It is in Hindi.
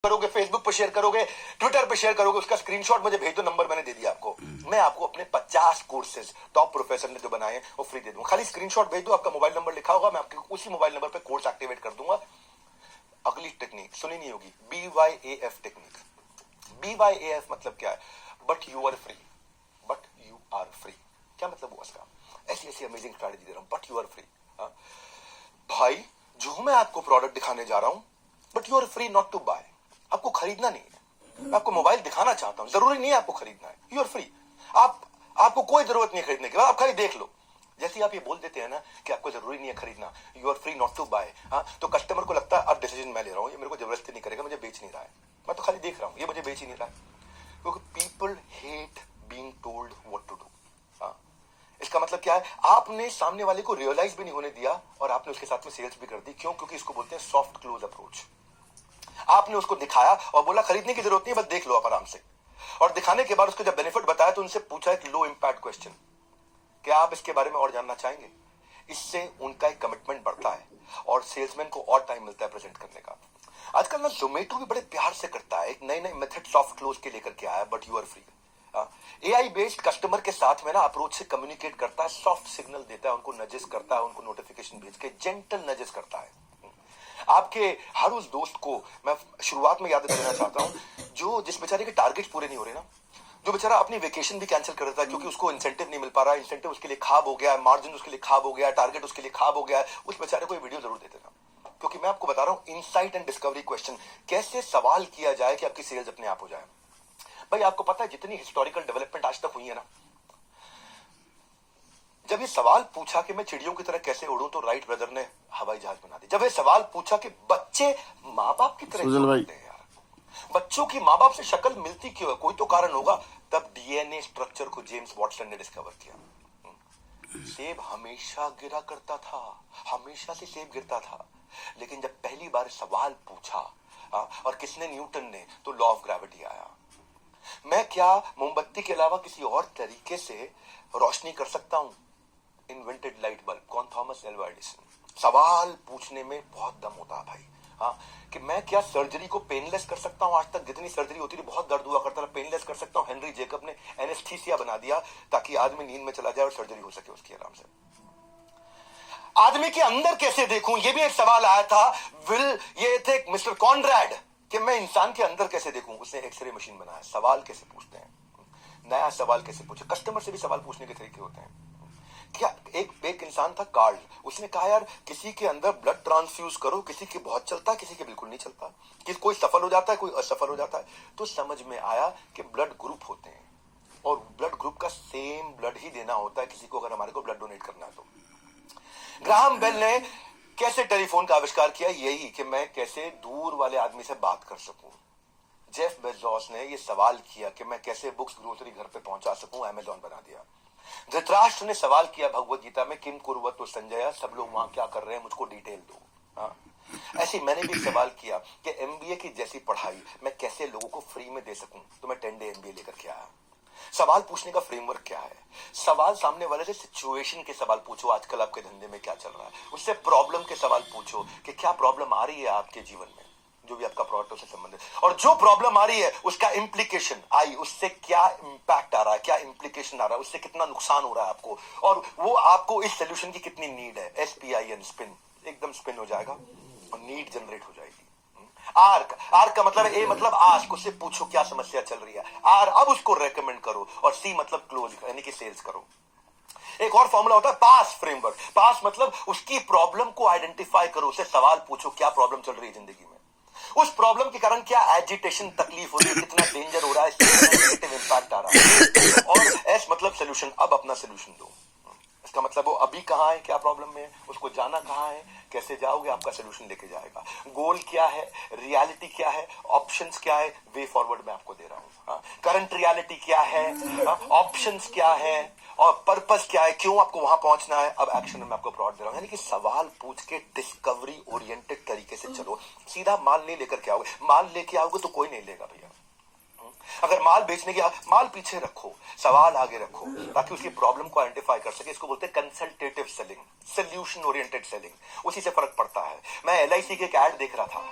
करोगे, फेसबुक पे शेयर करोगे, ट्विटर पे शेयर करोगे, उसका स्क्रीनशॉट मुझे भेज दो, नंबर मैंने दे दिया आपको। मैं आपको अपने 50 कोर्सेज टॉप प्रोफेसर ने जो बनाए वो फ्री दे दूंगा। खाली स्क्रीनशॉट भेज दो, आपका मोबाइल नंबर लिखा होगा, मैं आपके उसी मोबाइल नंबर पे कोर्स एक्टिवेट कर दूंगा। अगली टेक्निक सुनी नहीं होगी, BYAF टेक्निक। BYAF मतलब क्या है? But you are free. But you are free क्या मतलब हुआ इसका? ऐसी ऐसी अमेजिंग स्ट्रैटेजी दे रहा हूं, बट यू आर फ्री। भाई जो मैं आपको प्रोडक्ट दिखाने जा रहा हूं, but you are free not to buy. आपको खरीदना नहीं है, मैं आपको मोबाइल दिखाना चाहता हूं, जरूरी नहीं है आपको खरीदना है, यू आर फ्री। आपको कोई जरूरत नहीं है खरीदने की, आप खाली देख लो। जैसे आप ये बोल देते हैं ना कि आपको जरूरी नहीं है खरीदना, you are free not to buy, तो कस्टमर को लगता है अब डिसीजन मैं ले रहा हूं, ये मेरे को जबरदस्ती नहीं करेगा, मुझे बेच नहीं रहा है, मैं तो खाली देख रहा हूं, ये मुझे बेच ही नहीं रहा है। क्योंकि people hate being told what to do. इसका मतलब क्या है? आपने सामने वाले को रियलाइज भी नहीं होने दिया और आपने उसके साथ में सेल्स भी कर दी। क्यों? क्योंकि इसको बोलते हैं सॉफ्ट क्लोज अप्रोच। आपने उसको दिखाया और बोला खरीदने की जरूरत नहीं, बस देख लो आप आराम से। और दिखाने के बाद उसको जब बेनिफिट बताया तो उनसे पूछा एक लो इंपैक्ट क्वेश्चन, क्या आप इसके बारे में और जानना चाहेंगे? इससे उनका एक कमिटमेंट बढ़ता है और सेल्समैन को और टाइम मिलता है प्रेजेंट करने का। आजकल ना जोमेटो भी बड़े प्यार से करता है, एक नई नई मेथड सॉफ्ट क्लोज के लेकर के आया, but you are free. AI based customer के साथ में ना अप्रोच से कम्युनिकेट करता है, सॉफ्ट सिग्नल देता है, उनको नजेस करता है, उनको नोटिफिकेशन भेज के जेंटल नजेस करता है। आपके हर उस दोस्त को मैं शुरुआत में याद दिलाना चाहता हूं, जो जिस बेचारे के टारगेट पूरे नहीं हो रहे ना, जो बेचारा अपनी वेकेशन भी कैंसिल कर देता है क्योंकि उसको इंसेंटिव नहीं मिल पा रहा है, इंसेंटिव उसके लिए खाब हो गया है, मार्जिन उसके लिए खाब हो गया है, टारगेट उसके लिए खाब हो गया है, उस बेचारे को ये वीडियो जरूर देते ना। क्योंकि मैं आपको बता रहा हूं इनसाइट एंड डिस्कवरी क्वेश्चन, कैसे सवाल किया जाए कि आपकी सेल्स अपने आप हो जाए। भाई आपको पता है जितनी हिस्टोरिकल डेवलपमेंट आज तक हुई है ना, जब ये सवाल पूछा कि मैं चिड़ियों की तरह कैसे उड़ूं, तो राइट ब्रदर ने हवाई जहाज बना दी। जब ये सवाल पूछा कि बच्चे माँ बाप की तरह क्यों उड़ते हैं यार, बच्चों की माँ बाप से शक्ल मिलती क्यों है, कोई तो कारण होगा, तब DNA स्ट्रक्चर को जेम्स वॉटसन ने डिस्कवर किया। सेब हमेशा गिरा करता था, हमेशा से सेब गिरता था, लेकिन जब पहली बार सवाल पूछा और किसने? न्यूटन ने, तो लॉ ऑफ ग्रेविटी आया। मैं क्या मोमबत्ती के अलावा किसी और तरीके से रोशनी कर सकता हूं? इन्वेंटेड लाइट बल्ब, कौन? Thomas Alva Edison. सवाल पूछने में बहुत दम होता है भाई। कि मैं क्या सर्जरी को पेनलेस कर सकता हूं? आज तक जितनी सर्जरी होती थी बहुत दर्द हुआ करता था, पेनलेस कर सकता हूं। हेनरी जेकब ने एनेस्थीसिया बना दिया ताकि आदमी नींद में चला जाए और सर्जरी हो सके उसकी आराम से। आदमी के अंदर कैसे देखूं, ये भी एक सवाल आया था। ये थे मिस्टर कॉनरैड कि मैं इंसान के अंदर कैसे देखूं, उसने एक्सरे मशीन बनाया। सवाल कैसे पूछते हैं, नया सवाल कैसे पूछे। कस्टमर से भी सवाल पूछने के तरीके होते हैं। क्या एक इंसान था कार्ल, उसने कहा यार किसी के अंदर ब्लड ट्रांसफ्यूज करो, किसी के बहुत चलता है, किसी के बिल्कुल नहीं चलता, कि कोई सफल हो जाता है, कोई असफल हो जाता है। तो समझ में आया कि ब्लड ग्रुप होते हैं और ब्लड ग्रुप का सेम ब्लड ही देना होता है किसी को, अगर हमारे को ब्लड डोनेट करना है तो। ग्राहम बेल ने कैसे टेलीफोन का आविष्कार किया? यही कि मैं कैसे दूर वाले आदमी से बात कर सकूं। जेफ बेजोस ने ये सवाल किया कि मैं कैसे बुक्स ग्रोसरी घर पे पहुंचा सकूं, अमेज़न बना दिया। धृतराष्ट्र ने सवाल किया भगवत गीता में, किम कुर्वतो संजय, सब लोग वहां क्या कर रहे हैं, मुझको डिटेल दो। ऐसे मैंने भी सवाल किया कि MBA की जैसी पढ़ाई मैं कैसे लोगों को फ्री में दे सकूं, तो मैं 10 डे MBA लेकर के आया। सवाल पूछने का फ्रेमवर्क क्या है? सवाल सामने वाले से सिचुएशन के सवाल पूछो, आजकल आपके धंधे में क्या चल रहा है, उससे प्रॉब्लम के सवाल पूछो कि क्या प्रॉब्लम आ रही है आपके जीवन में, जो भी आपका प्रोडक्ट उससे संबंधित, और जो प्रॉब्लम आ रही है उसका इंप्लीकेशन आई, उससे क्या इंपैक्ट आ रहा है, क्या इंप्लीकेशन आ रहा है, उससे कितना नुकसान हो रहा है आपको, और वो आपको इस सोल्यूशन की कितनी नीड है। SPIN, स्पिन, एकदम स्पिन हो जाएगा और नीड जनरेट हो जाएगी। आर का मतलब है, A मतलब आस्क, उससे पूछो क्या समस्या चल रही है। R अब उसको रेकमेंड करो, और C मतलब क्लोज, यानी कि सेल्स करो। एक और फॉर्मूला होता है पास फ्रेमवर्क। पास मतलब उसकी प्रॉब्लम को आइडेंटिफाई करो, उससे सवाल पूछो क्या प्रॉब्लम चल रही है जिंदगी में, उस प्रॉब्लम के कारण क्या एजिटेशन, तकलीफ हो रही है, कितना डेंजर हो रहा है, नेगेटिव इंपैक्ट आ रहा है। और S मतलब सोल्यूशन, अब अपना सोल्यूशन दो। इसका मतलब वो अभी कहां है, क्या प्रॉब्लम में है, उसको जाना कहां है, कैसे जाओगे, आपका सोल्यूशन लेके जाएगा। गोल क्या है, रियलिटी क्या है, ऑप्शंस क्या है, वे फॉरवर्ड मैं आपको दे रहा हूं। करंट रियलिटी क्या है, ऑप्शंस क्या है, और पर्पस क्या है, क्यों आपको वहां पहुंचना है, अब एक्शन में आपको प्रोडक्ट दे रहा हूं। यानी कि सवाल पूछ के डिस्कवरी ओरिएंटेड तरीके से चलो। सीधा माल नहीं लेकर के आओगे, माल लेके आओगे तो कोई नहीं लेगा भैया। अगर माल बेचने की, माल पीछे रखो, सवाल आगे रखो, ताकि उसकी प्रॉब्लम को आइडेंटिफाई कर सके। इसको बोलते हैं consultative selling, solution oriented selling. उसी से फर्क पड़ता है। मैं LIC के एक ऐड देख रहा था,